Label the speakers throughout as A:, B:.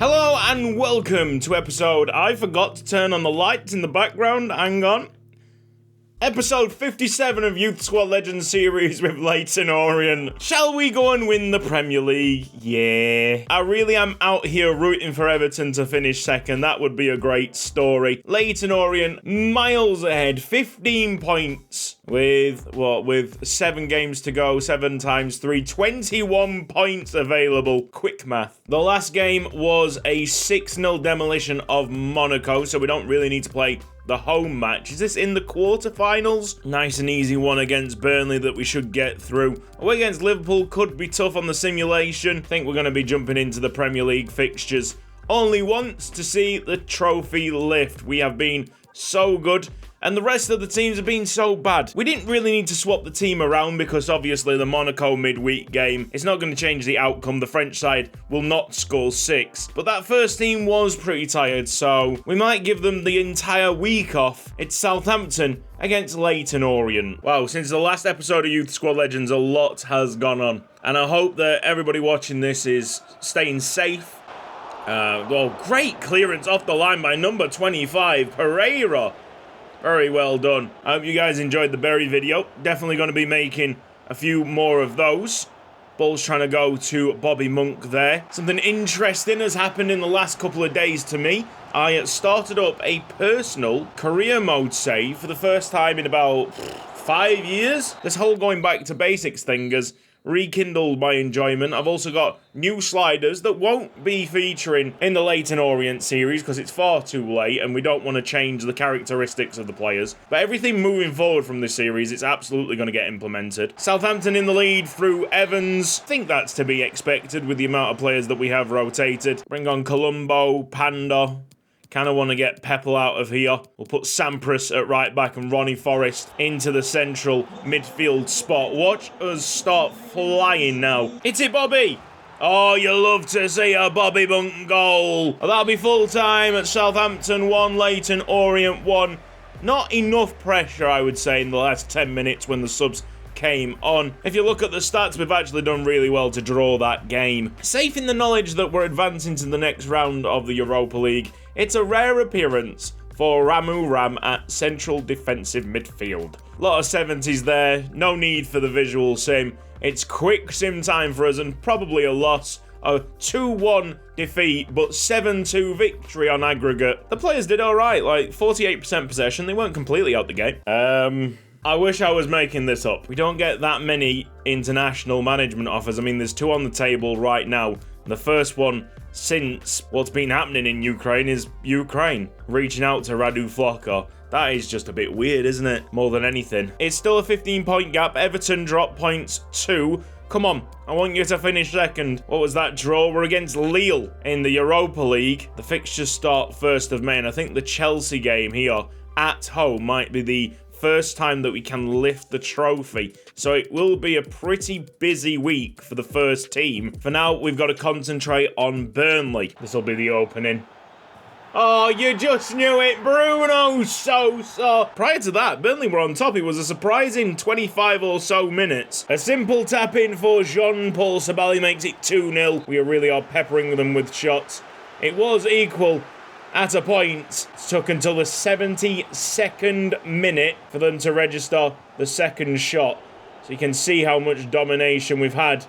A: Hello and welcome to I forgot to turn on the lights in the background, hang on. Episode 57 of Youth Squad Legends series with Leyton Orient. Shall we go and win the Premier League? Yeah. I really am out here rooting for Everton to finish second. That would be a great story. Leyton Orient miles ahead, 15 points with 7 games to go, 7 times 3, 21 points available. Quick math. The last game was a 6-0 demolition of Monaco, so we don't really need to play the home match. Is this in the quarterfinals? Nice and easy one against Burnley that we should get through. Away against Liverpool could be tough on the simulation. Think we're going to be jumping into the Premier League fixtures only once to see the trophy lift. We have been so good, and the rest of the teams have been so bad. We didn't really need to swap the team around because obviously the Monaco midweek game, it's not going to change the outcome. The French side will not score 6. But that first team was pretty tired, so we might give them the entire week off. It's Southampton against Leyton Orient. Wow, since the last episode of Youth Squad Legends, a lot has gone on. And I hope that everybody watching this is staying safe. Great clearance off the line by number 25, Pereira. Very well done. I hope you guys enjoyed the berry video. Definitely going to be making a few more of those. Ball's trying to go to Bobby Monk there. Something interesting has happened in the last couple of days to me. I started up a personal career mode save for the first time in about 5 years. This whole going back to basics thing has rekindled my enjoyment. I've also got new sliders that won't be featuring in the Leyton Orient series because it's far too late and we don't want to change the characteristics of the players. But everything moving forward from this series, it's absolutely going to get implemented. Southampton in the lead through Evans. I think that's to be expected with the amount of players that we have rotated. Bring on Colombo, Panda. Kind of want to get Peppel out of here. We'll put Sampras at right back and Ronnie Forrest into the central midfield spot. Watch us start flying now. Hit it, Bobby! Oh, you love to see a Bobby Monk goal. That'll be full time at Southampton 1, Leyton Orient 1. Not enough pressure, I would say, in the last 10 minutes when the subs came on. If you look at the stats, we've actually done really well to draw that game. Safe in the knowledge that we're advancing to the next round of the Europa League. It's a rare appearance for Ramu Ram at central defensive midfield. A lot of 70s there, no need for the visual sim. It's quick sim time for us and probably a loss. A 2-1 defeat, but 7-2 victory on aggregate. The players did alright, like 48% possession. They weren't completely out the game. I wish I was making this up. We don't get that many international management offers. I mean, there's 2 on the table right now. The first one since what's been happening in Ukraine is Ukraine reaching out to Radu Flocka. That is just a bit weird, isn't it? More than anything. It's still a 15-point gap. Everton dropped points 2. Come on, I want you to finish second. What was that draw? We're against Lille in the Europa League. The fixtures start 1st of May, and I think the Chelsea game here at home might be the first time that we can lift the trophy. So it will be a pretty busy week for the first team. For now, we've got to concentrate on Burnley. This will be the opening. Oh, you just knew it, Bruno Sosa. Prior to that, Burnley were on top. It was a surprising 25 or so minutes. A simple tap in for Jean-Paul Sabali makes it 2-0. We really are peppering them with shots. It was equal at a point. It took until the 72nd minute for them to register the second shot. So you can see how much domination we've had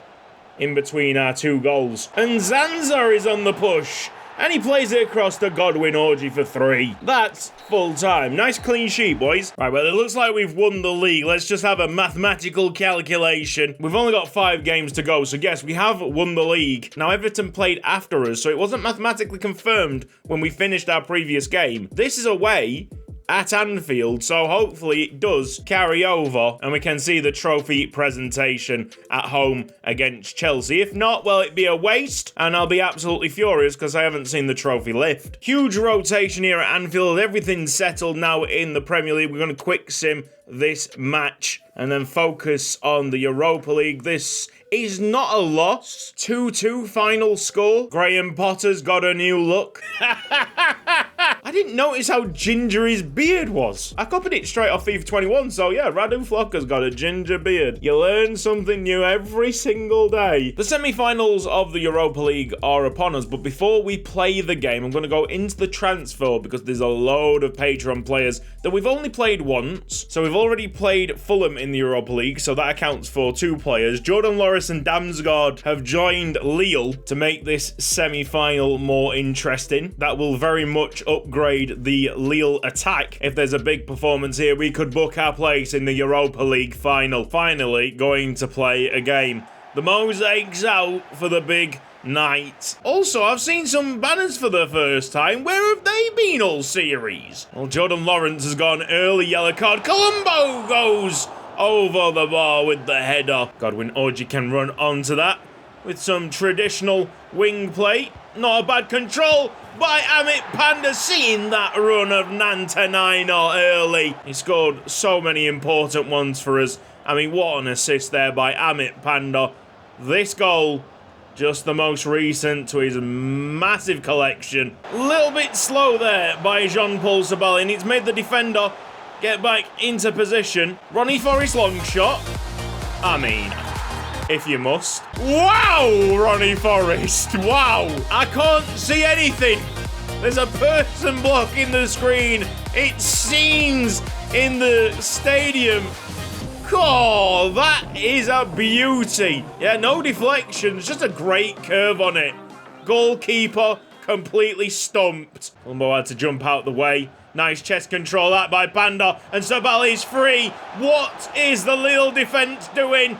A: in between our 2 goals. And Zanza is on the push. And he plays it across to Godwin Orgy for 3. That's full time. Nice clean sheet, boys. Right, well, it looks like we've won the league. Let's just have a mathematical calculation. We've only got 5 games to go, so yes, we have won the league. Now, Everton played after us, so it wasn't mathematically confirmed when we finished our previous game. This is away at Anfield, so hopefully it does carry over and we can see the trophy presentation at home against Chelsea. If not, well, it'd be a waste and I'll be absolutely furious because I haven't seen the trophy lift. Huge rotation here at Anfield. Everything's settled now in the Premier League. We're going to quick sim this match and then focus on the Europa League. This is not a loss. 2-2 final score. Graham Potter's got a new look. I I didn't notice how ginger his beard was. I copied it straight off FIFA 21, so yeah, Radu Flocka's got a ginger beard. You learn something new every single day. The semi-finals of the Europa League are upon us, but before we play the game, I'm going to go into the transfer because there's a load of Patreon players that we've only played once. So we've already played Fulham in the Europa League, so that accounts for 2 players. Jordan Loris and Damsgaard have joined Lille to make this semi-final more interesting. That will very much upgrade the Lille attack. If there's a big performance here, we could book our place in the Europa League final. Finally going to play a game. The mosaic's out for the big night. Also, I've seen some banners for the first time. Where have they been all series? Well, Jordan Lawrence has got an early yellow card. Colombo goes over the bar with the header. Godwin Orji can run onto that with some traditional wing play. Not a bad control by Amit Panda, seeing that run of Nantanaino early. He scored so many important ones for us. I mean, what an assist there by Amit Panda. This goal, just the most recent to his massive collection. A little bit slow there by Jean-Paul Sabali, and it's made the defender get back into position. Ronnie Forrest long shot. I mean, if you must. Wow, Ronnie Forrest. Wow. I can't see anything. There's a person blocking the screen. It seems in the stadium. Oh, that is a beauty. Yeah, no deflections, just a great curve on it. Goalkeeper completely stumped. Colombo had to jump out the way. Nice chest control that by Panda, and Sabali's free. What is the Lille defence doing?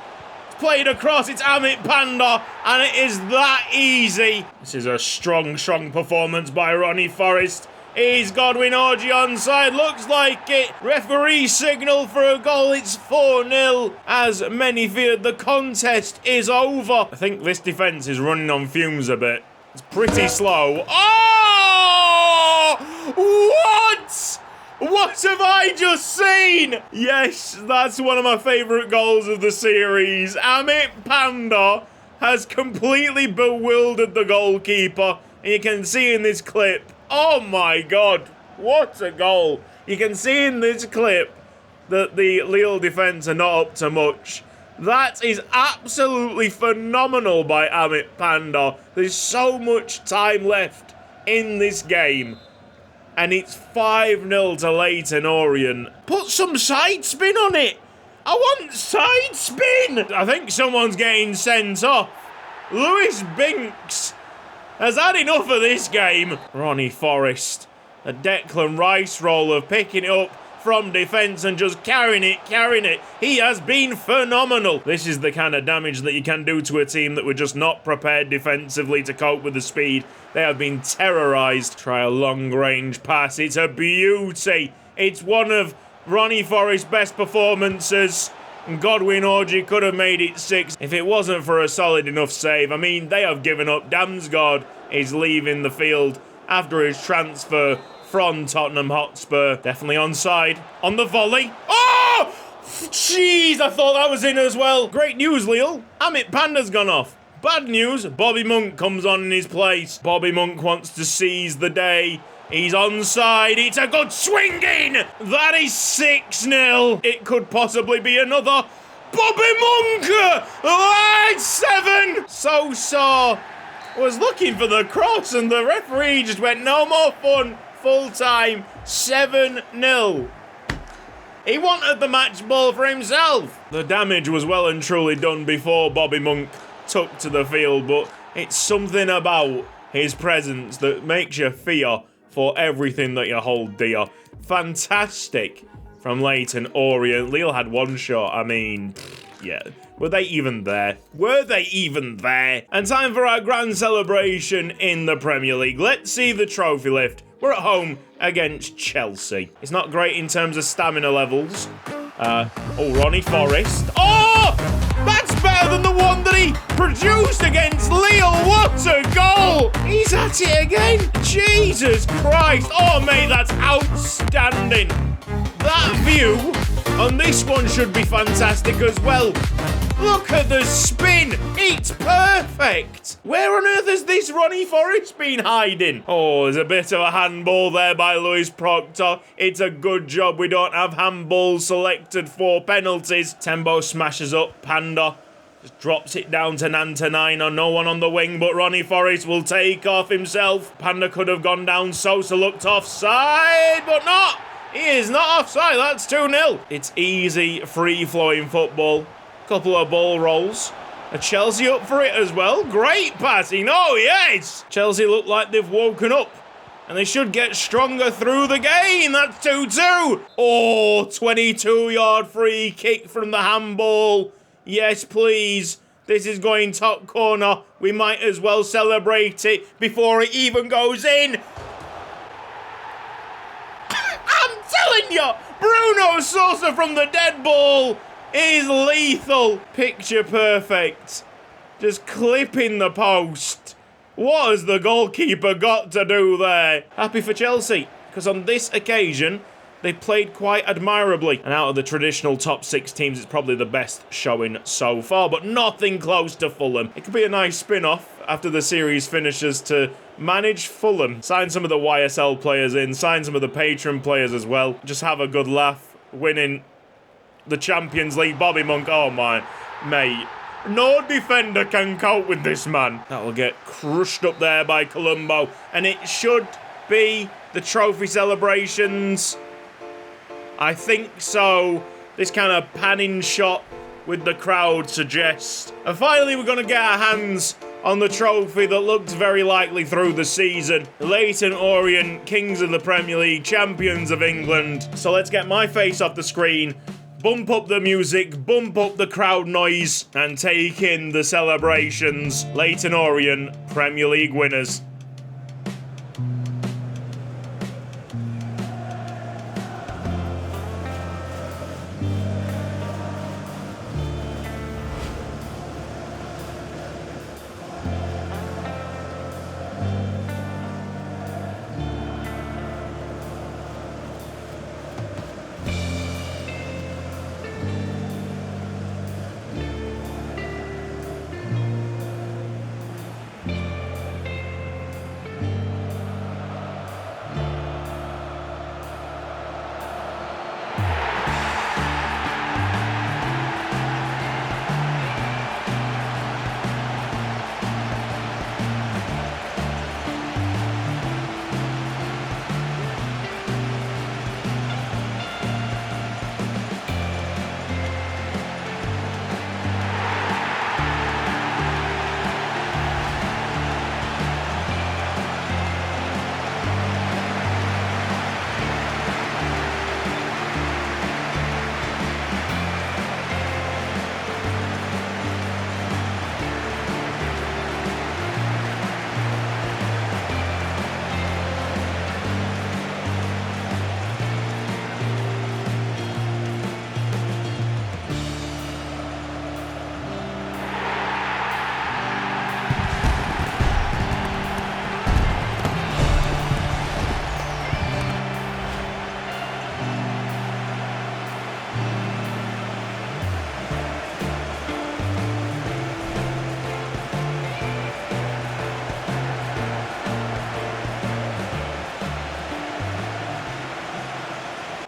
A: It's played across, it's Amit Panda, and it is that easy. This is a strong performance by Ronnie Forrest. Is Godwin Orji onside? Looks like it. Referee signal for a goal. It's 4-0. As many feared, the contest is over. I think this defence is running on fumes a bit. It's pretty slow. Oh! What? What have I just seen? Yes, that's one of my favourite goals of the series. Amit Panda has completely bewildered the goalkeeper. And you can see in this clip, oh my God, what a goal. You can see in this clip that the Lille defence are not up to much. That is absolutely phenomenal by Amit Panda. There's so much time left in this game. And it's 5-0 to Leyton Orient. Put some side spin on it. I want side spin. I think someone's getting sent off. Lewis Binks has had enough of this game. Ronnie Forrest, a Declan Rice role of picking it up from defence and just carrying it. He has been phenomenal. This is the kind of damage that you can do to a team that were just not prepared defensively to cope with the speed. They have been terrorised. Try a long-range pass. It's a beauty. It's one of Ronnie Forrest's best performances. Godwin Orji could have made it 6 if it wasn't for a solid enough save. I mean, they have given up. Damsgaard is leaving the field after his transfer from Tottenham Hotspur. Definitely onside. On the volley. Oh! Jeez, I thought that was in as well. Great news, Lille. Amit Panda's gone off. Bad news, Bobby Monk comes on in his place. Bobby Monk wants to seize the day. He's onside. It's a good swing in. That is 6-0. It could possibly be another. Bobby Monk! Line 7! So was looking for the cross and the referee just went, no more fun. Full time. 7-0. He wanted the match ball for himself. The damage was well and truly done before Bobby Monk took to the field, but it's something about his presence that makes you fear for everything that you hold dear. Fantastic from Leyton Orient. Lille had one shot. I mean, yeah. Were they even there? Were they even there? And time for our grand celebration in the Premier League. Let's see the trophy lift. We're at home against Chelsea. It's not great in terms of stamina levels. Ronnie Forrest. Oh! That's better than the one that he produced against Lille. What a goal! He's at it again. Jesus Christ. Oh, mate, that's outstanding. That view on this one should be fantastic as well. Look at the spin. It's perfect. Where on earth has this Ronnie Forrest been hiding? Oh, there's a bit of a handball there by Lewis Proctor. It's a good job we don't have handballs selected for penalties. Tembo smashes up Panda. Just drops it down to Nantanina. No one on the wing, but Ronnie Forrest will take off himself. Panda could have gone down. Sosa looked offside, but not. He is not offside. That's 2-0. It's easy, free-flowing football. Couple of ball rolls. Are Chelsea up for it as well? Great passing. Oh, yes. Chelsea look like they've woken up. And they should get stronger through the game. That's 2-2. Oh, 22-yard free kick from the handball. Yes, please. This is going top corner. We might as well celebrate it before it even goes in. I'm telling you, Bruno Sosa from the dead ball is lethal. Picture perfect. Just clipping the post. What has the goalkeeper got to do there? Happy for Chelsea, because on this occasion, they played quite admirably. And out of the traditional top 6 teams, it's probably the best showing so far, but nothing close to Fulham. It could be a nice spin-off after the series finishes to manage Fulham. Sign some of the YSL players in, sign some of the patron players as well. Just have a good laugh, winning the Champions League. Bobby Monk, oh my, mate. No defender can cope with this man. That'll get crushed up there by Colombo. And it should be the trophy celebrations. I think so. This kind of panning shot with the crowd suggests. And finally, we're going to get our hands on the trophy that looks very likely through the season. Leyton Orient, Kings of the Premier League, Champions of England. So let's get my face off the screen, bump up the music, bump up the crowd noise, and take in the celebrations. Leyton Orient, Premier League winners.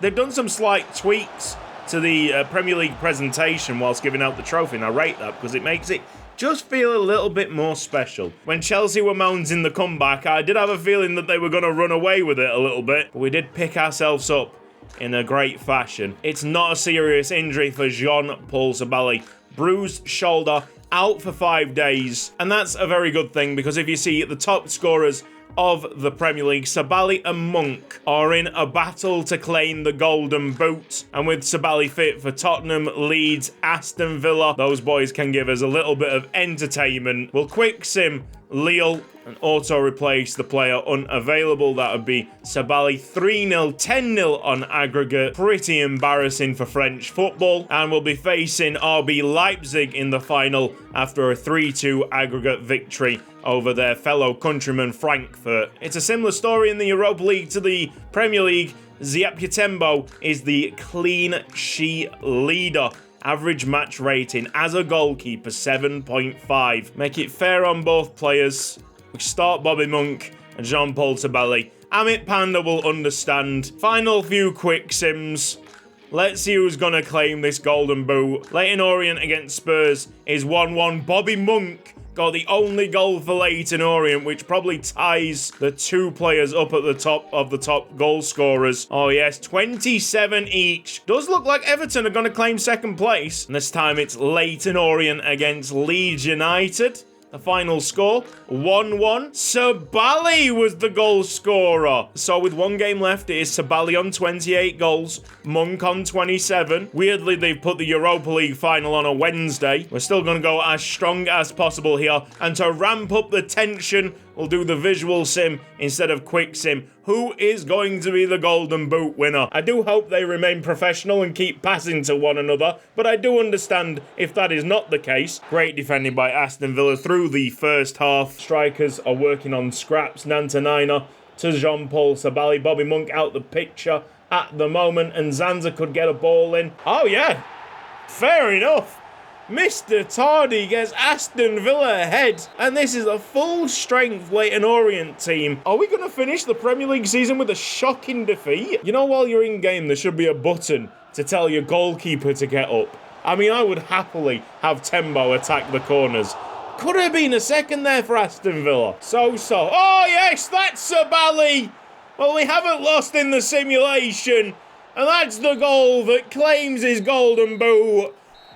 A: They've done some slight tweaks to the Premier League presentation whilst giving out the trophy, and I rate that because it makes it just feel a little bit more special. When Chelsea were mounting the comeback, I did have a feeling that they were going to run away with it a little bit, but we did pick ourselves up in a great fashion. It's not a serious injury for Jean-Paul Sabali. Bruised shoulder, out for 5 days, and that's a very good thing, because if you see the top scorers of the Premier League, Sabali and Monk are in a battle to claim the Golden Boot. And with Sabali fit for Tottenham, Leeds, Aston Villa, those boys can give us a little bit of entertainment. We'll quick sim Lille and auto-replace the player unavailable. That would be Sabali. 3-0, 10-0 on aggregate. Pretty embarrassing for French football. And we'll be facing RB Leipzig in the final after a 3-2 aggregate victory over their fellow countryman Frankfurt. It's a similar story in the Europa League to the Premier League. Ziap Yatembo is the clean sheet leader Average match rating as a goalkeeper, 7.5. Make it fair on both players. We start Bobby Monk and Jean-Paul Sabali. Amit Panda will understand. Final few quick sims. Let's see who's going to claim this golden boot. Leyton Orient against Spurs is 1-1. Bobby Monk got the only goal for Leyton Orient, which probably ties the two players up at the top of the top goal scorers. Oh yes, 27 each. Does look like Everton are going to claim second place. And this time it's Leyton Orient against Leeds United. The final score, 1-1. Sabali was the goal scorer. So with one game left, it is Sabali on 28 goals, Monk on 27. Weirdly, they've put the Europa League final on a Wednesday. We're still going to go as strong as possible here. And to ramp up the tension, we'll do the visual sim instead of quick sim. Who is going to be the golden boot winner? I do hope they remain professional and keep passing to one another, but I do understand if that is not the case. Great defending by Aston Villa through the first half. Strikers are working on scraps. Nantanaina to Jean-Paul Sabali. Bobby Monk out the picture at the moment, and Zanza could get a ball in. Oh yeah, fair enough. Mr. Tardy gets Aston Villa ahead, and this is a full-strength Leyton Orient team. Are we going to finish the Premier League season with a shocking defeat? You know, while you're in-game, there should be a button to tell your goalkeeper to get up. I mean, I would happily have Tembo attack the corners. Could have been a second there for Aston Villa. So. Oh, yes, that's Sabali. Well, we haven't lost in the simulation, and that's the goal that claims his golden boot.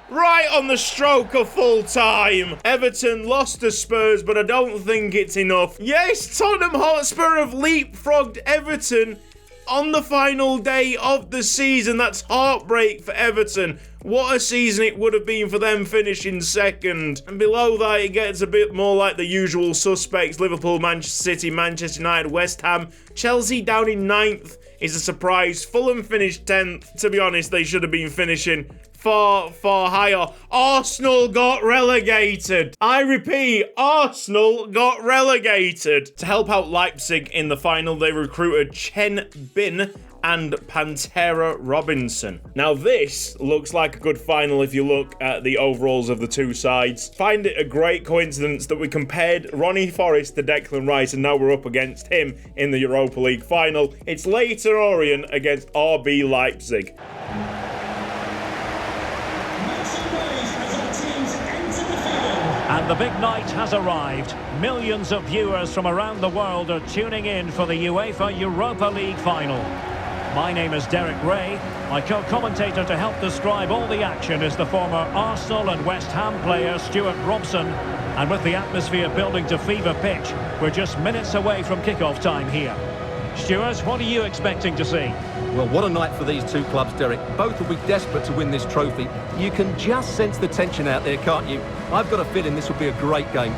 A: Right on the stroke of full time. Everton lost to Spurs, but I don't think it's enough. Yes, Tottenham Hotspur have leapfrogged Everton on the final day of the season. That's heartbreak for Everton. What a season it would have been for them finishing second. And below that, it gets a bit more like the usual suspects. Liverpool, Manchester City, Manchester United, West Ham. Chelsea down in 9th is a surprise. Fulham finished 10th. To be honest, they should have been finishing far higher. Arsenal got relegated. I repeat, Arsenal got relegated. To help out Leipzig in the final, they recruited Chen Bin and Pantera Robinson. Now this looks like a good final if you look at the overalls of the two sides. Find it a great coincidence that we compared Ronnie Forrest to Declan Rice, and now we're up against him in the Europa League final. It's Leyton Orient against RB Leipzig.
B: And the big night has arrived. Millions of viewers from around the world are tuning in for the UEFA Europa League final. My name is Derek Ray. My co-commentator to help describe all the action is the former Arsenal and West Ham player Stuart Robson. And with the atmosphere building to fever pitch, we're just minutes away from kick-off time here. Stuart, what are you expecting to see?
C: Well, what a night for these two clubs, Derek. Both will be desperate to win this trophy. You can just sense the tension out there, can't you? I've got a feeling this will be a great game.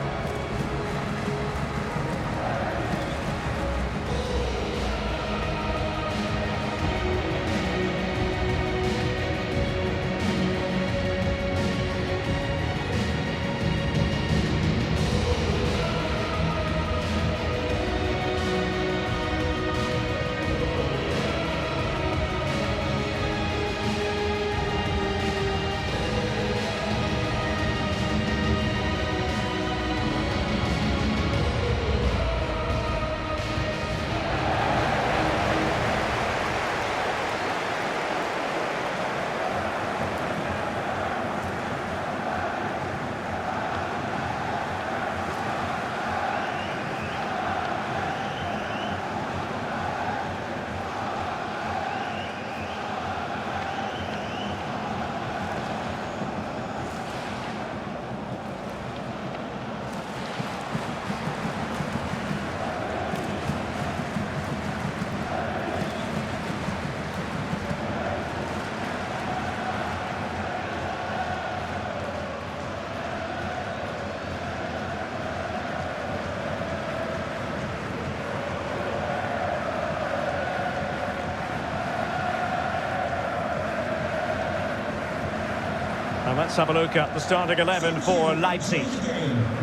B: And let's have a look at the starting 11 for Leipzig.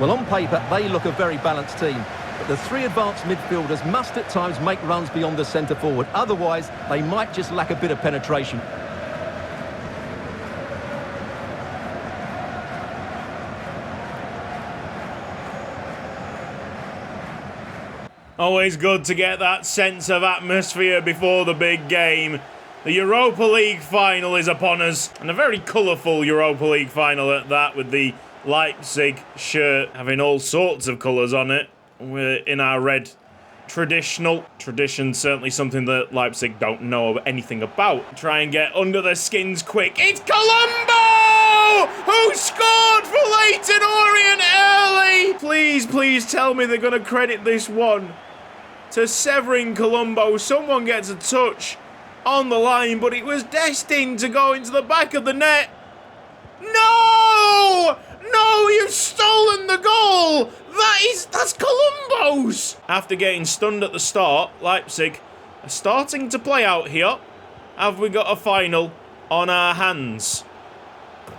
C: Well, on paper, they look a very balanced team. But the three advanced midfielders must at times make runs beyond the centre forward. Otherwise, they might just lack a bit of penetration.
A: Always good to get that sense of atmosphere before the big game. The Europa League final is upon us, and a very colourful Europa League final at that, with the Leipzig shirt having all sorts of colours on it. We're in our red tradition, certainly something that Leipzig don't know anything about. Try and get under their skins quick. It's Colombo who scored for Leyton Orient early. Please tell me they're going to credit this one to Severin Colombo. Someone gets a touch on the line, but it was destined to go into the back of the net. No! No, you've stolen the goal! That's Colombo's! After getting stunned at the start, Leipzig are starting to play out here. Have we got a final on our hands?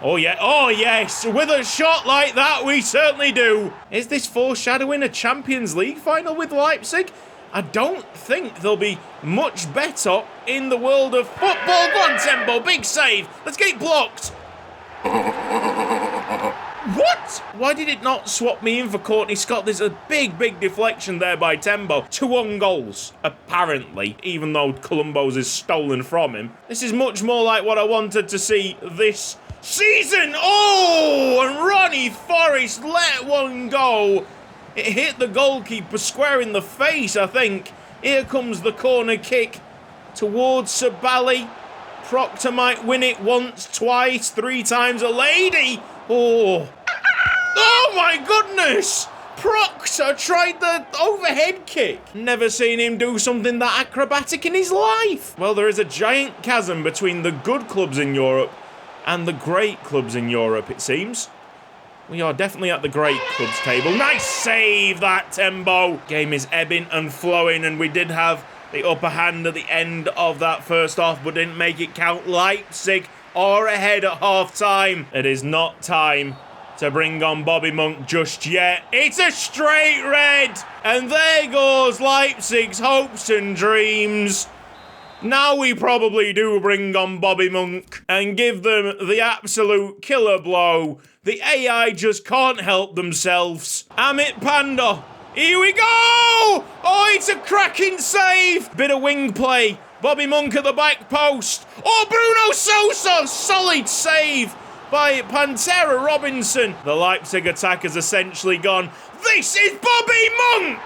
A: Oh yeah, oh yes, with a shot like that we certainly do. Is this foreshadowing a Champions League final with Leipzig? I don't think they'll be much better in the world of football. Go on, Tembo, big save. Let's get it blocked. What? Why did it not swap me in for Courtney Scott? There's a big deflection there by Tembo. 2 on goals, apparently, even though Colombo's is stolen from him. This is much more like what I wanted to see this season. Oh, and Ronnie Forrest let one go. It hit the goalkeeper square in the face, I think. Here comes the corner kick towards Sabali. Proctor might win it once, twice, 3 times a lady. Oh. Oh my goodness! Proctor tried the overhead kick. Never seen him do something that acrobatic in his life. Well, there is a giant chasm between the good clubs in Europe and the great clubs in Europe, it seems. We are definitely at the great clubs table. Nice save, that, Tembo. Game is ebbing and flowing, and we did have the upper hand at the end of that first half, but didn't make it count. Leipzig are ahead at half-time. It is not time to bring on Bobby Monk just yet. It's a straight red, and there goes Leipzig's hopes and dreams. Now we probably do bring on Bobby Monk and give them the absolute killer blow. The AI just can't help themselves. Amit Panda, here we go! Oh, it's a cracking save! Bit of wing play. Bobby Monk at the back post. Oh, Bruno Sosa! Solid save by Pantera Robinson. The Leipzig attack has essentially gone. This is Bobby Monk!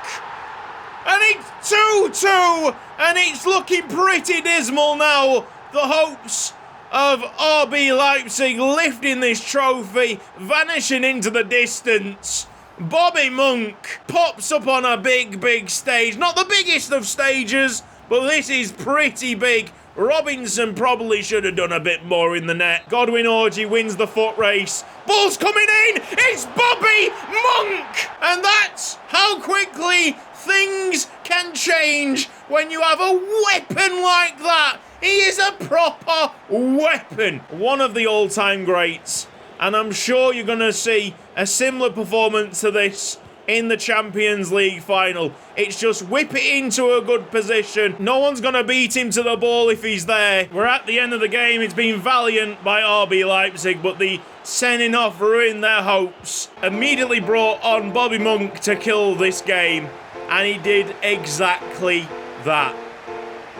A: And it's 2-2, and it's looking pretty dismal now. The hopes of RB Leipzig lifting this trophy, vanishing into the distance. Bobby Monk pops up on a big stage. Not the biggest of stages, but this is pretty big. Robinson probably should have done a bit more in the net. Godwin Orji wins the foot race. Ball's coming in! It's Bobby Monk! And that's how quickly things can change when you have a weapon like that. He is a proper weapon. One of the all-time greats. And I'm sure you're going to see a similar performance to this in the Champions League final. It's just whip it into a good position. No one's going to beat him to the ball if he's there. We're at the end of the game. It's been valiant by RB Leipzig, but the sending off ruined their hopes. Immediately brought on Bobby Monk to kill this game, and he did exactly that.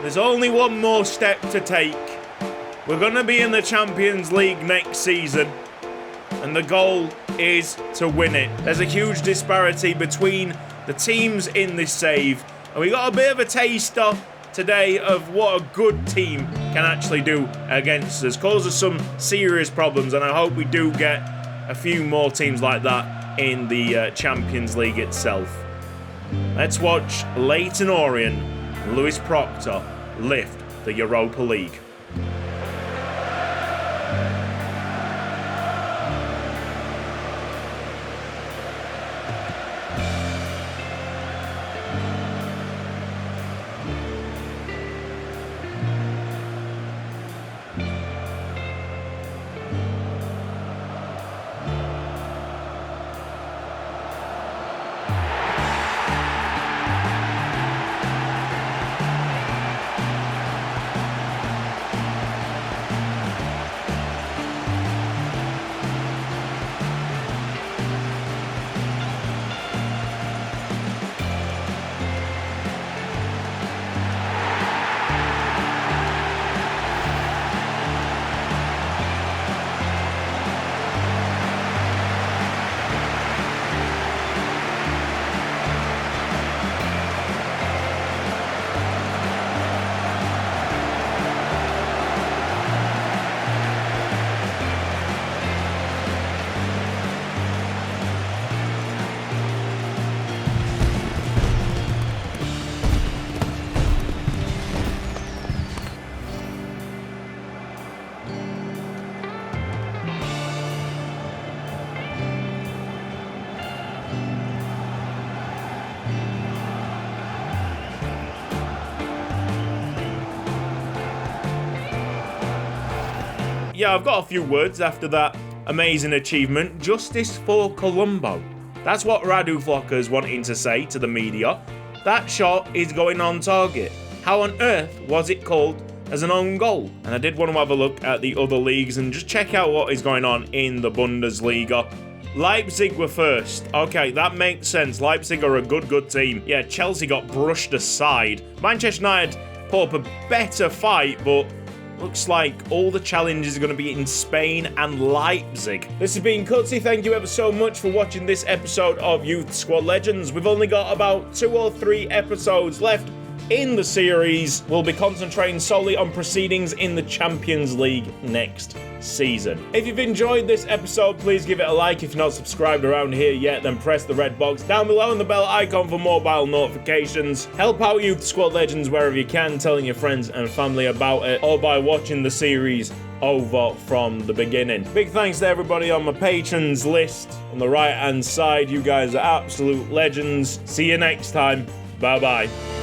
A: There's only one more step to take. We're going to be in the Champions League next season, and the goal is to win it. There's a huge disparity between the teams in this save, and we got a bit of a taster today of what a good team can actually do against us. Causes some serious problems, and I hope we do get a few more teams like that in the Champions League itself. Let's watch Leyton Orient and Lewis Proctor lift the Europa League. yeah, I've got a few words after that amazing achievement. Justice for Colombo. That's what Radu Flocker's wanting to say to the media. That shot is going on target. How on earth was it called as an own goal? And I did want to have a look at the other leagues and just check out what is going on in the Bundesliga. Leipzig were first. Okay, that makes sense. Leipzig are a good team. Yeah, Chelsea got brushed aside. Manchester United put up a better fight, but looks like all the challenges are going to be in Spain and Leipzig. This has been Cutsy. Thank you ever so much for watching this episode of Youth Squad Legends. We've only got about 2 or 3 episodes left in the series. We'll be concentrating solely on proceedings in the Champions League next season. If you've enjoyed this episode, please give it a like. If you're not subscribed around here yet, then press the red box down below and the bell icon for mobile notifications. Help out Youth Squad Legends wherever you can, telling your friends and family about it, or by watching the series over from the beginning. Big thanks to everybody on my patrons list on the right hand side. You guys are absolute legends. See you next time. Bye bye.